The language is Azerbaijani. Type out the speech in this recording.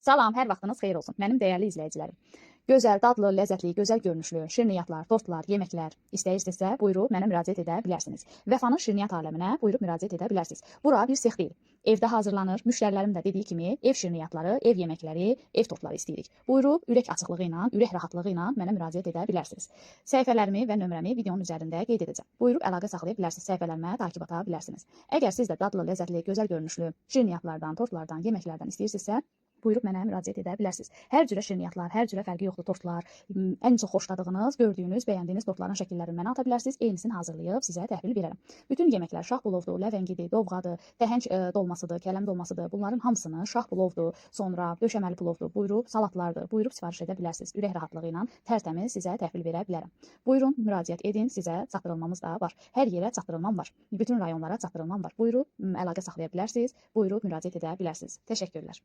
Salam, hər vaxtınız xeyir olsun. Mənim dəyərli izləyicilərim. Gözəl, dadlı, ləzzətli, gözəl görünüşlü şirniyyatlar, tortlar, yeməklər istəyirsinizsə, buyurub mənə müraciət edə bilərsiniz. Vəfanın şirniyyat aləminə buyurub müraciət edə bilərsiniz. Bura bir sex deyil. Evdə hazırlanır. Müştərilərim də dediyi kimi ev şirniyyatları, ev yeməkləri, ev tortları istəyirik. Buyurub ürək açıqlığı ilə, ürək rahatlığı ilə mənə müraciət edə bilərsiniz. Səhifələrimi və nömrəmi videonun üzərində qeyd edəcəm. Buyurub əlaqə saxlaya bilərsiniz. Səhifələrimə takib ata bilərsiniz. Əgər siz də dadlı, ləzzətli, gözəl görünüşlü şirniyyatlardan, tortlardan, yeməklərdən istəyirsinizsə, buyurub mənə müraciət edə bilərsiniz. Hər cürə şirniyyatlar, hər cürə fərqi yoxdur tortlar, ən çox xoşladığınız, gördüyünüz, bəyəndiyiniz tortların şəkillərini mənə ata bilərsiniz. Eynisini hazırlayıb sizə təhvil verərəm. Bütün yeməklər şah pulovdur, ləvəngidir, dovğadır, təhənc dolmasıdır, kələm dolmasıdır. Bunların hamısını şah pulovdur, sonra döşəməli pulovdur. Buyurub salatlardır. Buyurub sifariş edə bilərsiniz. Ürək rahatlığı ilə tərtəmiz sizə təhvil verə bilərəm. Buyurun, müraciət edin. Sizə çatdırılmamız da var. Hər yerə çatdırılmam var. Bütün rayonlara çatdırılmam var. Buyurub əlaqə saxlaya bilərsiniz. Buyurub müraciət edə bilərsiniz. Təşəkkürlər.